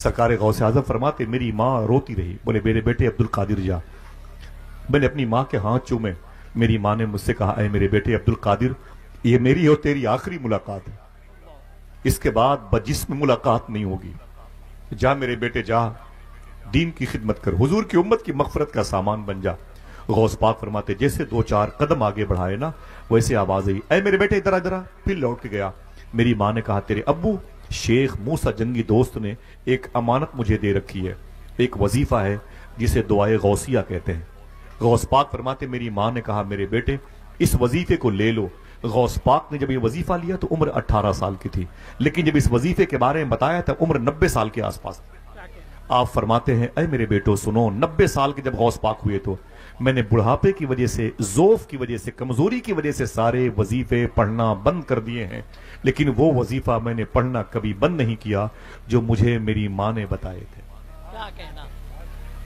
سرکار غوث اعظم فرماتے میری ماں روتی رہی، بولے میرے بیٹے عبد القادر جا۔ میں نے اپنی ماں کے ہاتھ چومے، میری ماں نے مجھ سے کہا اے میرے بیٹے عبد القادر، یہ میری اور تیری آخری ملاقات ہے، اس کے بعد بجسم ملاقات نہیں ہوگی، جا میرے بیٹے جا، دین کی خدمت کر، حضور کی امت کی مغفرت کا سامان بن جا۔ غوث پاک فرماتے جیسے دو چار قدم آگے بڑھائے نا، ویسے آواز آئی اے میرے بیٹے ادھر ادھر، پھر لوٹ کے گیا۔ میری ماں نے کہا تیرے ابو شیخ موسیٰ جنگی دوست نے ایک امانت مجھے دے رکھی ہے، ایک وظیفہ ہے جسے دعائے غوثیہ کہتے ہیں۔ غوث پاک فرماتے میری ماں نے کہا میرے بیٹے اس وظیفے کو لے لو۔ غوث پاک نے جب یہ وظیفہ لیا تو عمر 18 سال کی تھی، لیکن جب اس وظیفے کے بارے میں بتایا تھا عمر 90 سال کے آس پاس تھی۔ آپ فرماتے ہیں اے میرے بیٹو سنو، 90 سال کے جب غوث پاک ہوئے تو میں نے بڑھاپے کی وجہ سے، ضعف کی وجہ سے، کمزوری کی وجہ سے سارے وظیفے پڑھنا بند کر دیے ہیں، لیکن وہ وظیفہ میں نے پڑھنا کبھی بند نہیں کیا جو مجھے میری ماں نے بتائے تھے۔ کیا کہنا؟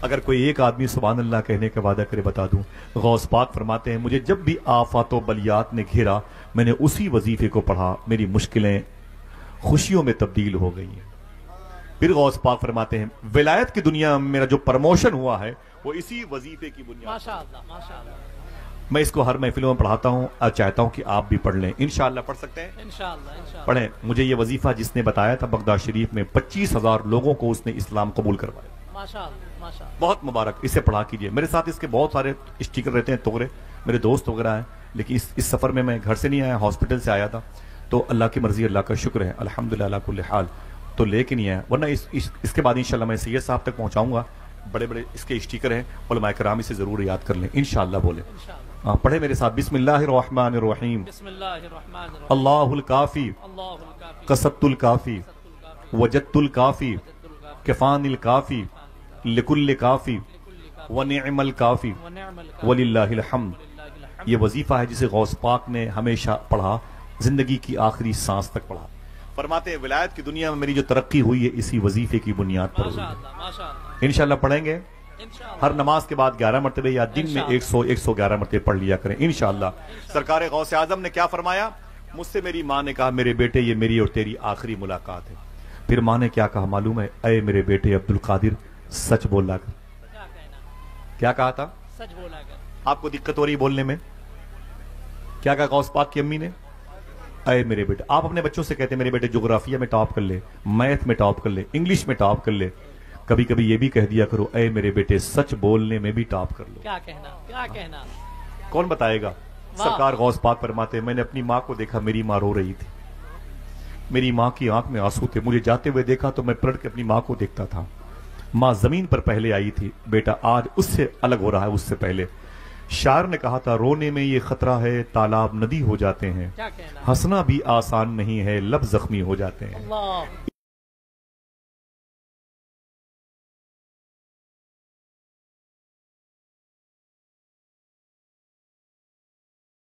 اگر کوئی ایک آدمی سبحان اللہ کہنے کا وعدہ کرے بتا دوں، غوث پاک فرماتے ہیں مجھے جب بھی آفات و بلیات نے گھیرا میں نے اسی وظیفے کو پڑھا، میری مشکلیں خوشیوں میں تبدیل ہو گئی ہیں۔ پھر غوث پاک فرماتے ہیں ولایت کی دنیا میں میرا جو پرموشن ہوا ہے وہ اسی وظیفے کی بنیاد۔ ماشاءاللہ ماشاءاللہ۔ میں اس کو ہر محفلوں میں پڑھاتا ہوں اور چاہتا ہوں کہ آپ بھی پڑھ لیں، انشاءاللہ پڑھ سکتے ہیں؟ انشاءاللہ پڑھیں۔ مجھے یہ وظیفہ جس نے بتایا تھا بغداد شریف میں 25,000 لوگوں کو اس نے اسلام قبول کروایا۔ ماشاءاللہ ماشاءاللہ۔ بہت مبارک، اسے پڑھا کیجئے۔ میرے ساتھ اس کے بہت سارے اسٹیکر رہتے ہیں، توغرے، میرے دوست وغیرہ ہیں، لیکن اس سفر میں میں گھر سے نہیں آیا، ہاسپٹل سے آیا تھا، تو اللہ کی مرضی، اللہ کا شکر ہے، الحمدللہ علی کل حال، تو لے کے نہیں آیا، ورنہ اس کے بعد انشاءاللہ میں سید صاحب تک پہنچاؤں گا۔ بڑے بڑے اس کے اسٹیکر ہیں، علماء کرام اسے ضرور یاد کر لیں، انشاءاللہ بولے۔ پڑھے میرے ساتھ بسم اللہ الرحمن الرحیم۔ بسم اللہ الرحمن الرحیم۔ اللہ الکافی اللہ الکافی قصدت الکافی وجدت الکافی کفان الکافی لکل کافی ونعم الکافی ونعم الکافی وللہ الحمد۔ وللہ الحمد۔ یہ وظیفہ ہے جسے غوث پاک نے ہمیشہ پڑھا، زندگی کی آخری سانس تک پڑھا۔ فرماتے ہیں ولایت کی دنیا میں میری جو ترقی ہوئی ہے اسی وظیفے کی بنیاد پر ہوئی ہے۔ ماشاءاللہ ماشاءاللہ۔ انشاءاللہ پڑھیں گے انشاءاللہ۔ ہر نماز کے بعد 11 مرتبہ یا دن میں 111 مرتبہ پڑھ لیا کریں انشاءاللہ۔ سرکار غوث اعظم نے کیا فرمایا؟ مجھ سے میری ماں نے کہا میرے بیٹے یہ میری اور تیری آخری ملاقات ہے۔ پھر ماں نے کیا کہا معلوم ہے؟ اے میرے بیٹے عبد القادر سچ بولا کر۔ کیا کہنا؟ کیا کہا تھا؟ سچ بولا کر۔ آپ کو دقت ہو رہی بولنے میں؟ کیا کہا غوث پاک کی امی نے؟ اے میرے بیٹے، آپ اپنے بچوں سے کہتے ہیں میرے بیٹے جغرافیہ میں ٹاپ کر لے، میتھ میں ٹاپ کر لے، انگلش میں ٹاپ کر لے، کبھی کبھی یہ بھی کہہ دیا کرو اے میرے بیٹے سچ بولنے میں بھی ٹاپ کر لو۔ کیا کہنا؟ کیا کہنا؟ کون بتائے گا؟ سرکار غوث پاک فرماتے ہیں میں نے اپنی ماں کو دیکھا، میری ماں رو رہی تھی، میری ماں کی آنکھ میں آنسو تھے، مجھے جاتے ہوئے دیکھا تو میں پلٹ کے اپنی ماں کو دیکھتا تھا۔ ماں زمین پر پہلے آئی تھی، بیٹا آج اس سے الگ ہو رہا ہے، اس سے پہلے۔ شاعر نے کہا تھا رونے میں یہ خطرہ ہے تالاب ندی ہو جاتے ہیں، کیا کہنا؟ ہنسنا بھی آسان نہیں ہے لب زخمی ہو جاتے ہیں۔ اللہ